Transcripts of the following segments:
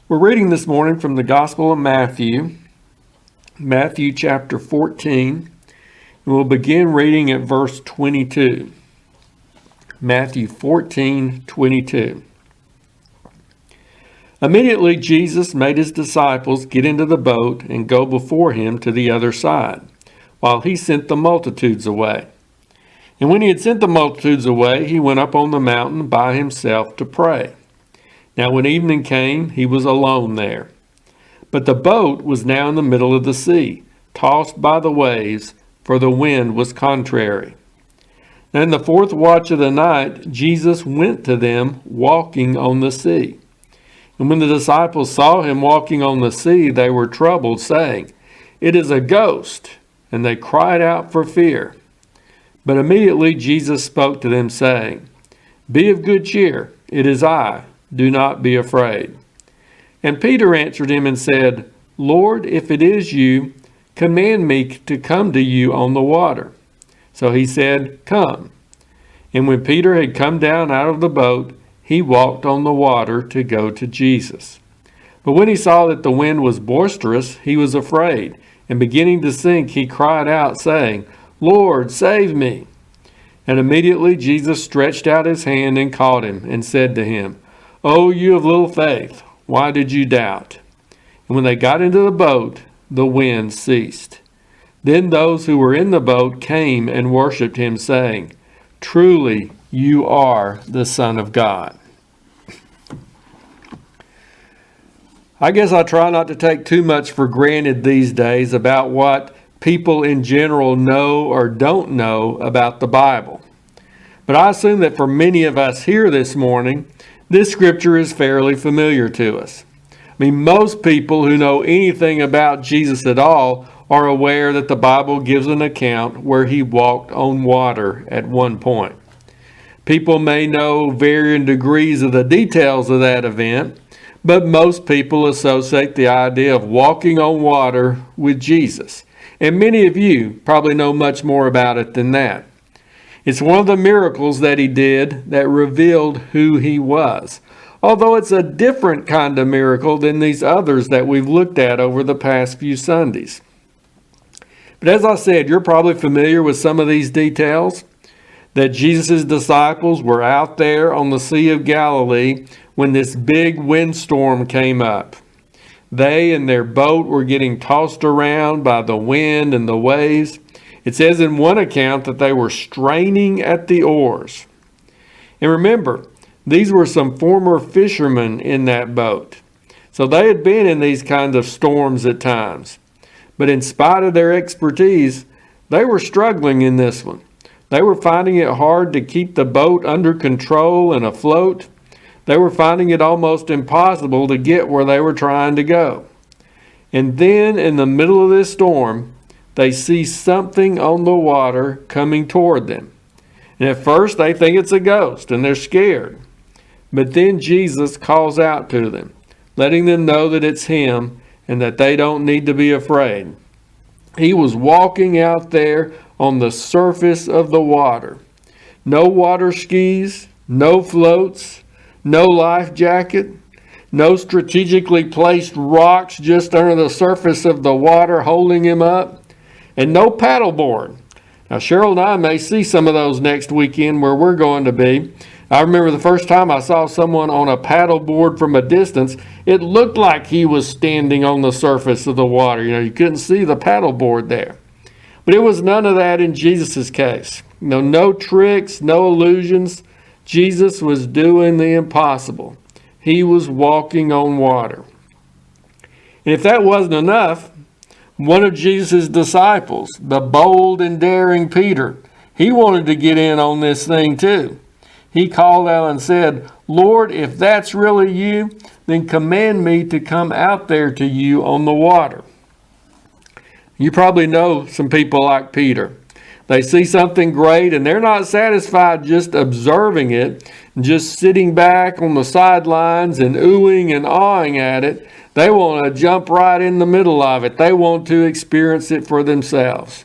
We're reading this morning from the Gospel of Matthew, Matthew chapter 14, and we'll begin reading at verse 22. Matthew 14:22. Immediately Jesus made his disciples get into the boat and go before him to the other side, while he sent the multitudes away. And when he had sent the multitudes away, he went up on the mountain by himself to pray. Now when evening came, he was alone there. But the boat was now in the middle of the sea, tossed by the waves, for the wind was contrary. And in the fourth watch of the night, Jesus went to them walking on the sea. And when the disciples saw him walking on the sea, they were troubled, saying, "It is a ghost," and they cried out for fear. But immediately Jesus spoke to them, saying, "Be of good cheer, it is I. Do not be afraid." And Peter answered him and said, "Lord, if it is you, command me to come to you on the water." So he said, "Come." And when Peter had come down out of the boat, he walked on the water to go to Jesus. But when he saw that the wind was boisterous, he was afraid, and beginning to sink, he cried out, saying, "Lord, save me." And immediately Jesus stretched out his hand and caught him, and said to him, "O you of little faith, why did you doubt?" And when they got into the boat, the wind ceased. Then those who were in the boat came and worshipped him, saying, "Truly you are the Son of God." I guess I try not to take too much for granted these days about what people in general know or don't know about the Bible. But I assume that for many of us here this morning, this scripture is fairly familiar to us. I mean, most people who know anything about Jesus at all are aware that the Bible gives an account where he walked on water at one point. People may know varying degrees of the details of that event, but most people associate the idea of walking on water with Jesus. And many of you probably know much more about it than that. It's one of the miracles that he did that revealed who he was, although it's a different kind of miracle than these others that we've looked at over the past few Sundays. But as I said, you're probably familiar with some of these details, that Jesus' disciples were out there on the Sea of Galilee when this big windstorm came up. They and their boat were getting tossed around by the wind and the waves. It says in one account that they were straining at the oars. And remember, these were some former fishermen in that boat. So they had been in these kinds of storms at times. But in spite of their expertise, they were struggling in this one. They were finding it hard to keep the boat under control and afloat. They were finding it almost impossible to get where they were trying to go. And then in the middle of this storm, they see something on the water coming toward them. And at first they think it's a ghost and they're scared. But then Jesus calls out to them, letting them know that it's him and that they don't need to be afraid. He was walking out there on the surface of the water. No water skis, no floats, no life jacket, no strategically placed rocks just under the surface of the water holding him up, and no paddleboard. Now, Cheryl and I may see some of those next weekend where we're going to be. I remember the first time I saw someone on a paddleboard from a distance, it looked like he was standing on the surface of the water. You couldn't see the paddleboard there. But it was none of that in Jesus' case. No tricks, no illusions. Jesus was doing the impossible. He was walking on water. And if that wasn't enough, one of Jesus' disciples, the bold and daring Peter, he wanted to get in on this thing too. He called out and said, "Lord, if that's really you, then command me to come out there to you on the water." You probably know some people like Peter. They see something great and they're not satisfied just observing it, just sitting back on the sidelines and oohing and awing at it. They want to jump right in the middle of it. They want to experience it for themselves.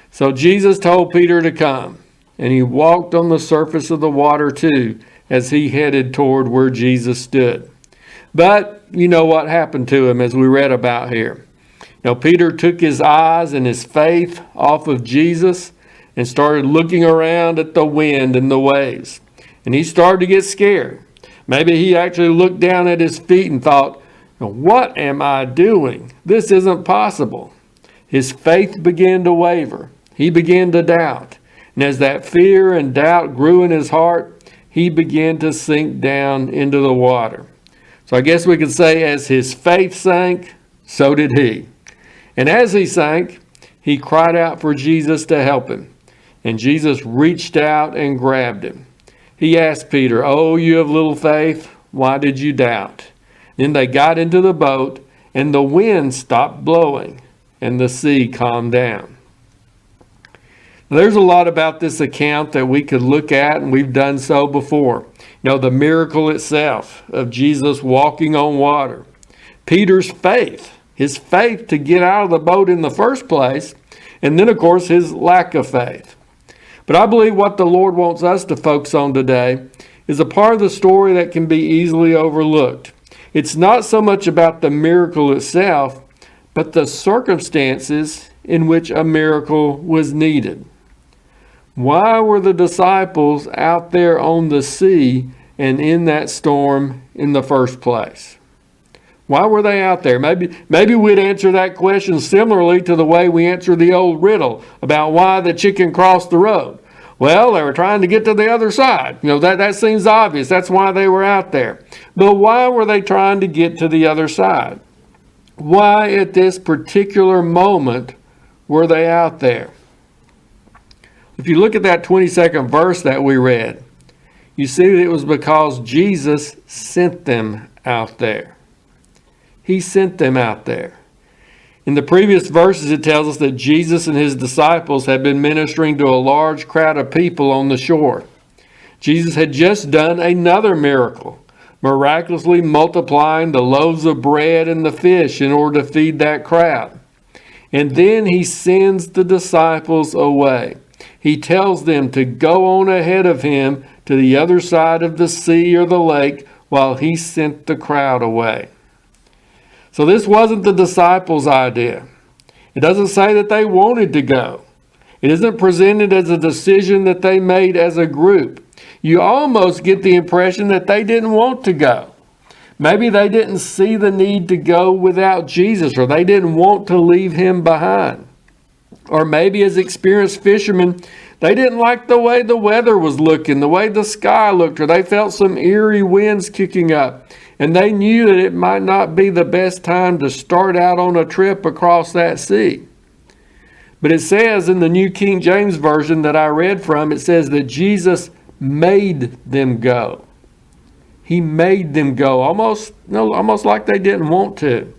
So Jesus told Peter to come, and he walked on the surface of the water too as he headed toward where Jesus stood. But you know what happened to him as we read about here. Now, Peter took his eyes and his faith off of Jesus and started looking around at the wind and the waves. And he started to get scared. Maybe he actually looked down at his feet and thought, what am I doing? This isn't possible. His faith began to waver. He began to doubt. And as that fear and doubt grew in his heart, he began to sink down into the water. So I guess we could say as his faith sank, so did he. And as he sank, he cried out for Jesus to help him. And Jesus reached out and grabbed him. He asked Peter, "Oh, you have little faith, why did you doubt?" Then they got into the boat, and the wind stopped blowing, and the sea calmed down. There's a lot about this account that we could look at, and we've done so before. The miracle itself of Jesus walking on water. Peter's faith, his faith to get out of the boat in the first place, and then, of course, his lack of faith. But I believe what the Lord wants us to focus on today is a part of the story that can be easily overlooked. It's not so much about the miracle itself, but the circumstances in which a miracle was needed. Why were the disciples out there on the sea and in that storm in the first place? Why were they out there? Maybe we'd answer that question similarly to the way we answer the old riddle about why the chicken crossed the road. Well, they were trying to get to the other side. That seems obvious. That's why they were out there. But why were they trying to get to the other side? Why at this particular moment were they out there? If you look at that 22nd verse that we read, you see that it was because Jesus sent them out there. He sent them out there. In the previous verses, it tells us that Jesus and his disciples had been ministering to a large crowd of people on the shore. Jesus had just done another miracle, miraculously multiplying the loaves of bread and the fish in order to feed that crowd. And then he sends the disciples away. He tells them to go on ahead of him to the other side of the sea or the lake while he sent the crowd away. So this wasn't the disciples' idea. It doesn't say that they wanted to go. It isn't presented as a decision that they made as a group. You almost get the impression that they didn't want to go. Maybe they didn't see the need to go without Jesus, or they didn't want to leave him behind. Or maybe as experienced fishermen, they didn't like the way the weather was looking, the way the sky looked, or they felt some eerie winds kicking up. And they knew that it might not be the best time to start out on a trip across that sea. But it says in the New King James Version that I read from, it says that Jesus made them go. He made them go, almost like they didn't want to.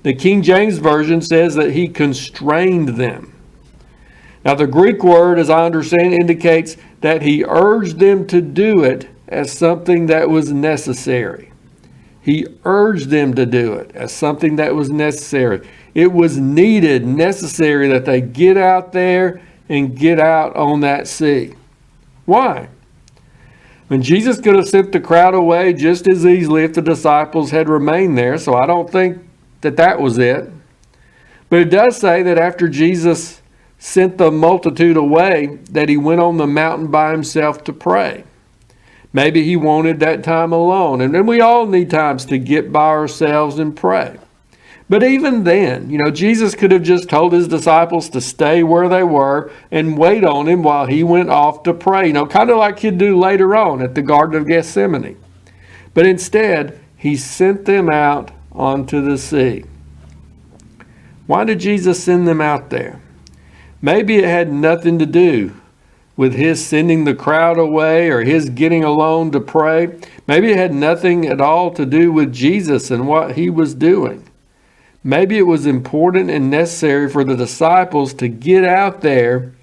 The King James Version says that he constrained them. Now the Greek word, as I understand, indicates that he urged them to do it as something that was necessary. He urged them to do it as something that was necessary. It was needed, necessary that they get out there and get out on that sea. Why? When Jesus could have sent the crowd away just as easily if the disciples had remained there, so I don't think that was it. But it does say that after Jesus sent the multitude away, that he went on the mountain by himself to pray. Maybe he wanted that time alone. And then we all need times to get by ourselves and pray. But even then, Jesus could have just told his disciples to stay where they were and wait on him while he went off to pray. Kind of like he'd do later on at the Garden of Gethsemane. But instead, he sent them out onto the sea. Why did Jesus send them out there? Maybe it had nothing to do with his sending the crowd away or his getting alone to pray. Maybe it had nothing at all to do with Jesus and what he was doing. Maybe it was important and necessary for the disciples to get out there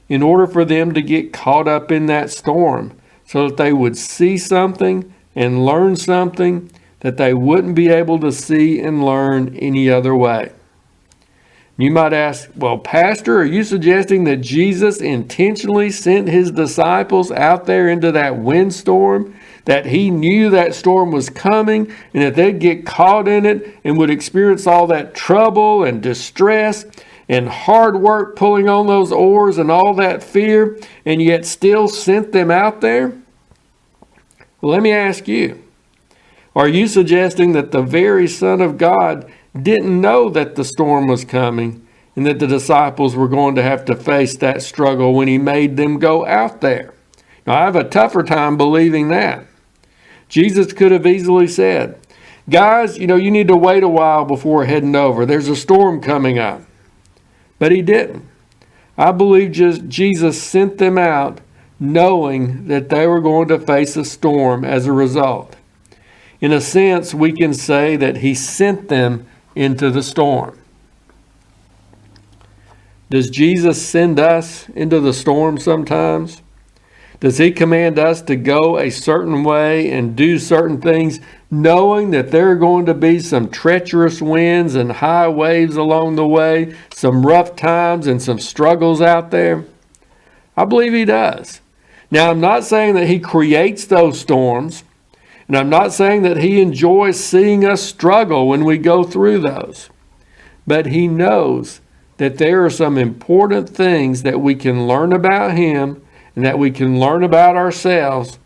in order for them to get caught up in that storm so that they would see something and learn something that they wouldn't be able to see and learn any other way. You might ask, well, Pastor, are you suggesting that Jesus intentionally sent his disciples out there into that windstorm that he knew that storm was coming and that they'd get caught in it and would experience all that trouble and distress and hard work pulling on those oars and all that fear, and yet still sent them out there? Well, let me ask you, are you suggesting that the very Son of God didn't know that the storm was coming and that the disciples were going to have to face that struggle when he made them go out there? Now, I have a tougher time believing that. Jesus could have easily said, guys, you need to wait a while before heading over. There's a storm coming up. But he didn't. I believe Jesus sent them out knowing that they were going to face a storm as a result. In a sense, we can say that he sent them into the storm. Does Jesus send us into the storm sometimes? Does he command us to go a certain way and do certain things, knowing that there are going to be some treacherous winds and high waves along the way, some rough times and some struggles out there? I believe he does. Now, I'm not saying that he creates those storms, and I'm not saying that he enjoys seeing us struggle when we go through those. But he knows that there are some important things that we can learn about him and that we can learn about ourselves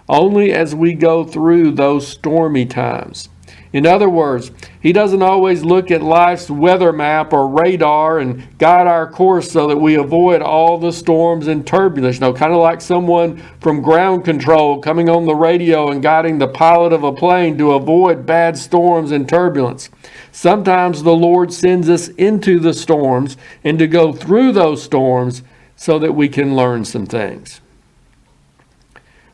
only as we go through those stormy times. In other words, he doesn't always look at life's weather map or radar and guide our course so that we avoid all the storms and turbulence. Kind of like someone from ground control coming on the radio and guiding the pilot of a plane to avoid bad storms and turbulence. Sometimes the Lord sends us into the storms and to go through those storms so that we can learn some things.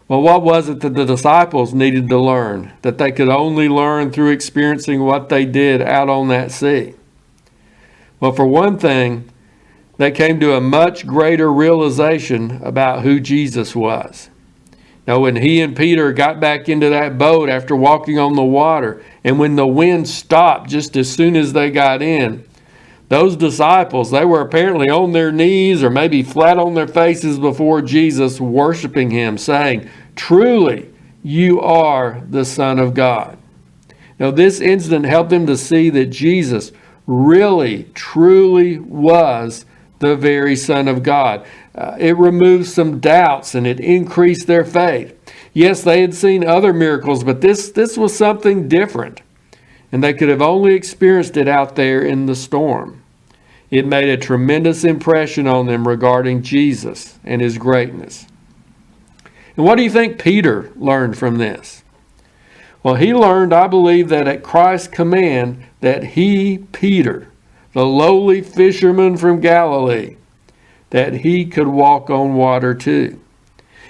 Well, what was it that the disciples needed to learn, that they could only learn through experiencing what they did out on that sea? Well, for one thing, they came to a much greater realization about who Jesus was. Now, when he and Peter got back into that boat after walking on the water, and when the wind stopped just as soon as they got in, those disciples, they were apparently on their knees or maybe flat on their faces before Jesus, worshiping him, saying, "Truly, you are the Son of God." Now, this incident helped them to see that Jesus really, truly was the very Son of God. It removed some doubts and it increased their faith. Yes, they had seen other miracles, but this was something different. And they could have only experienced it out there in the storm. It made a tremendous impression on them regarding Jesus and his greatness. And what do you think Peter learned from this? Well, he learned, I believe, that at Christ's command, that he, Peter, the lowly fisherman from Galilee, that he could walk on water too.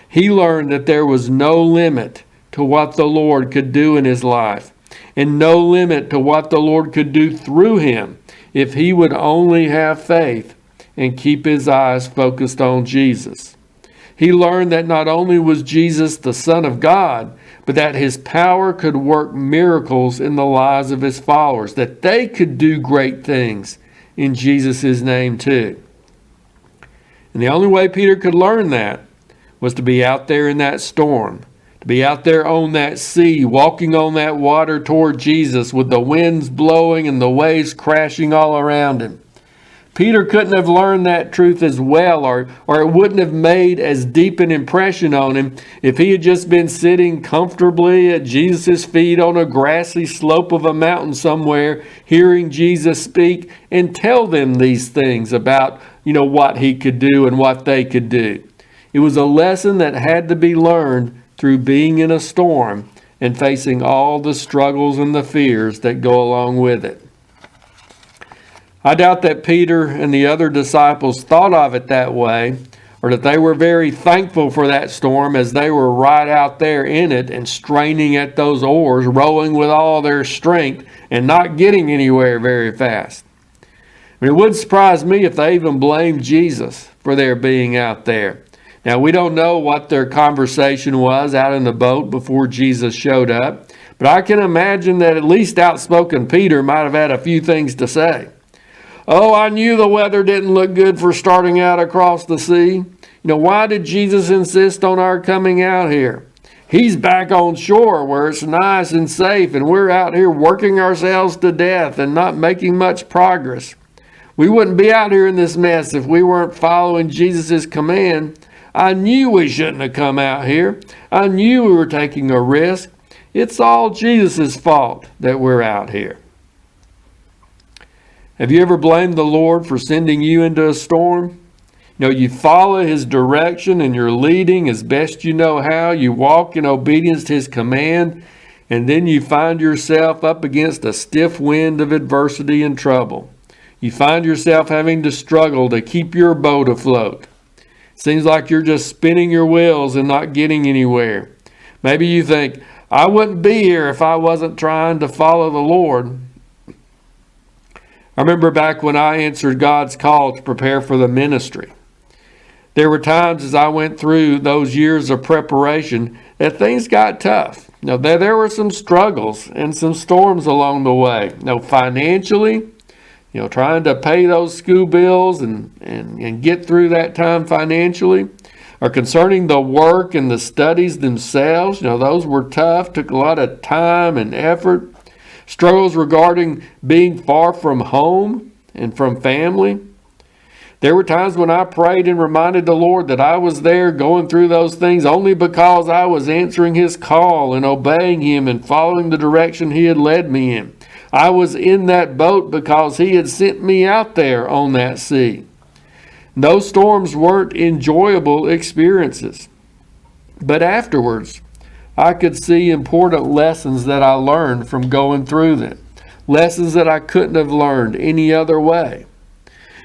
He learned that there was no limit to what the Lord could do in his life, and no limit to what the Lord could do through him if he would only have faith and keep his eyes focused on Jesus. He learned that not only was Jesus the Son of God, but that his power could work miracles in the lives of his followers, that they could do great things in Jesus' name too. And the only way Peter could learn that was to be out there in that storm, be out there on that sea, walking on that water toward Jesus with the winds blowing and the waves crashing all around him. Peter couldn't have learned that truth as well, or it wouldn't have made as deep an impression on him if he had just been sitting comfortably at Jesus' feet on a grassy slope of a mountain somewhere, hearing Jesus speak and tell them these things about, what he could do and what they could do. It was a lesson that had to be learned through being in a storm and facing all the struggles and the fears that go along with it. I doubt that Peter and the other disciples thought of it that way, or that they were very thankful for that storm as they were right out there in it and straining at those oars, rowing with all their strength and not getting anywhere very fast. It wouldn't surprise me if they even blamed Jesus for their being out there. Now, we don't know what their conversation was out in the boat before Jesus showed up, but I can imagine that at least outspoken Peter might have had a few things to say. "Oh, I knew the weather didn't look good for starting out across the sea. Why did Jesus insist on our coming out here? He's back on shore where it's nice and safe, and we're out here working ourselves to death and not making much progress. We wouldn't be out here in this mess if we weren't following Jesus' command. I knew we shouldn't have come out here. I knew we were taking a risk. It's all Jesus' fault that we're out here. Have you ever blamed the Lord for sending you into a storm? You follow His direction and you're leading as best you know how. You walk in obedience to His command, and then you find yourself up against a stiff wind of adversity and trouble. You find yourself having to struggle to keep your boat afloat. Seems like you're just spinning your wheels and not getting anywhere. Maybe you think, I wouldn't be here if I wasn't trying to follow the Lord. I remember back when I answered God's call to prepare for the ministry. There were times as I went through those years of preparation that things got tough. There were some struggles and some storms along the way. Financially, trying to pay those school bills and get through that time financially. Or concerning the work and the studies themselves, those were tough, took a lot of time and effort. Struggles regarding being far from home and from family. There were times when I prayed and reminded the Lord that I was there going through those things only because I was answering His call and obeying Him and following the direction He had led me in. I was in that boat because He had sent me out there on that sea. Those storms weren't enjoyable experiences. But afterwards, I could see important lessons that I learned from going through them. Lessons that I couldn't have learned any other way.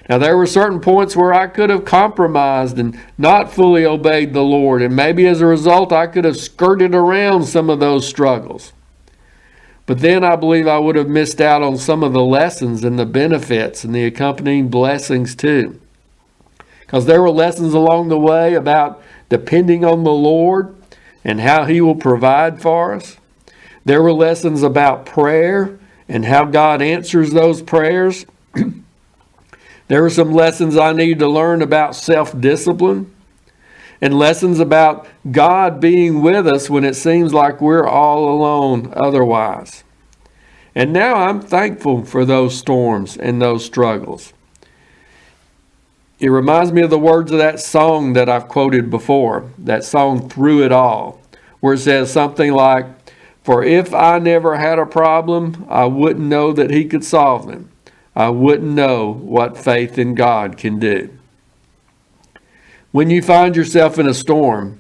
Now, there were certain points where I could have compromised and not fully obeyed the Lord, and maybe as a result I could have skirted around some of those struggles. But then I believe I would have missed out on some of the lessons and the benefits and the accompanying blessings too. Because there were lessons along the way about depending on the Lord and how He will provide for us. There were lessons about prayer and how God answers those prayers. There were some lessons I needed to learn about self-discipline and lessons about God being with us when it seems like we're all alone otherwise. And now I'm thankful for those storms and those struggles. It reminds me of the words of that song that I've quoted before, that song Through It All, where it says something like, "For if I never had a problem, I wouldn't know that He could solve them. I wouldn't know what faith in God can do." When you find yourself in a storm,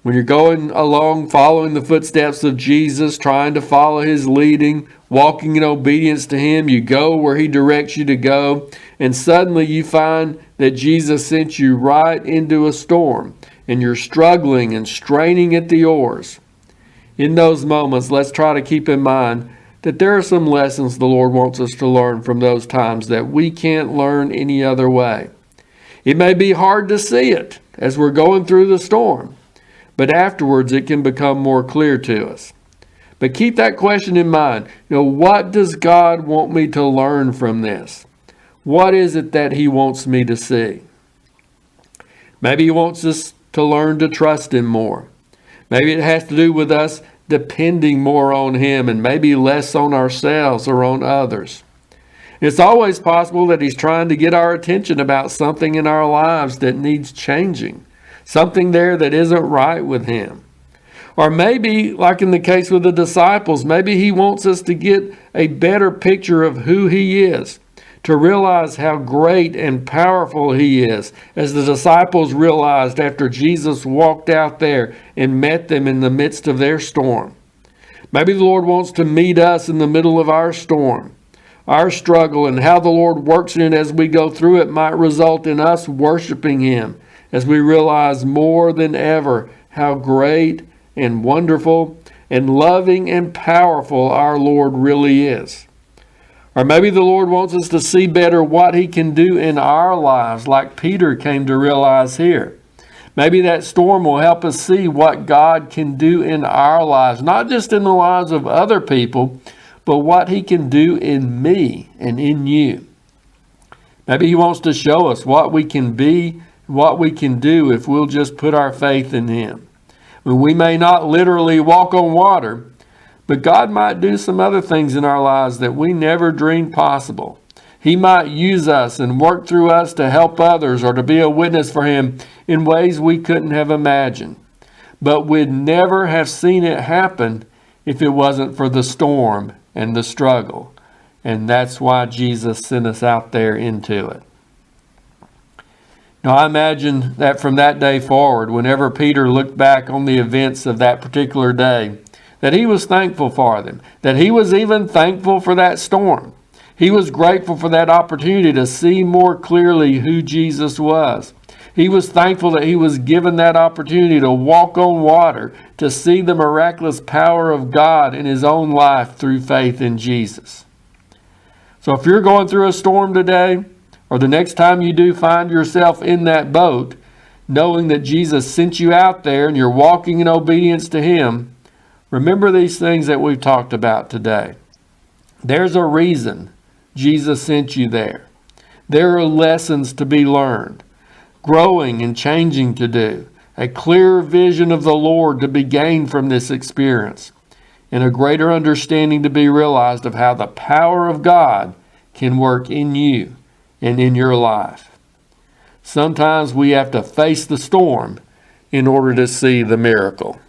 when you're going along following the footsteps of Jesus, trying to follow His leading, walking in obedience to Him, you go where He directs you to go, and suddenly you find that Jesus sent you right into a storm, and you're struggling and straining at the oars. In those moments, let's try to keep in mind that there are some lessons the Lord wants us to learn from those times that we can't learn any other way. It may be hard to see it as we're going through the storm, but afterwards it can become more clear to us. But keep that question in mind. What does God want me to learn from this? What is it that He wants me to see? Maybe He wants us to learn to trust Him more. Maybe it has to do with us depending more on Him and maybe less on ourselves or on others. It's always possible that He's trying to get our attention about something in our lives that needs changing, something there that isn't right with Him. Or maybe, like in the case with the disciples, maybe He wants us to get a better picture of who He is, to realize how great and powerful He is, as the disciples realized after Jesus walked out there and met them in the midst of their storm. Maybe the Lord wants to meet us in the middle of our storm, our struggle, and how the Lord works in it as we go through it might result in us worshiping Him as we realize more than ever how great and wonderful and loving and powerful our Lord really is. Or maybe the Lord wants us to see better what He can do in our lives, like Peter came to realize here. Maybe that storm will help us see what God can do in our lives, not just in the lives of other people, but what He can do in me and in you. Maybe He wants to show us what we can be, what we can do if we'll just put our faith in Him. We may not literally walk on water, but God might do some other things in our lives that we never dreamed possible. He might use us and work through us to help others or to be a witness for Him in ways we couldn't have imagined. But we'd never have seen it happen if it wasn't for the storm and the struggle. And that's why Jesus sent us out there into it. Now, I imagine that from that day forward, whenever Peter looked back on the events of that particular day, that he was thankful for them, that he was even thankful for that storm. He was grateful for that opportunity to see more clearly who Jesus was. He was thankful that he was given that opportunity to walk on water, to see the miraculous power of God in his own life through faith in Jesus. So if you're going through a storm today, or the next time you do find yourself in that boat, knowing that Jesus sent you out there and you're walking in obedience to Him, remember these things that we've talked about today. There's a reason Jesus sent you there. There are lessons to be learned, growing and changing to do, a clearer vision of the Lord to be gained from this experience, and a greater understanding to be realized of how the power of God can work in you and in your life. Sometimes we have to face the storm in order to see the miracle.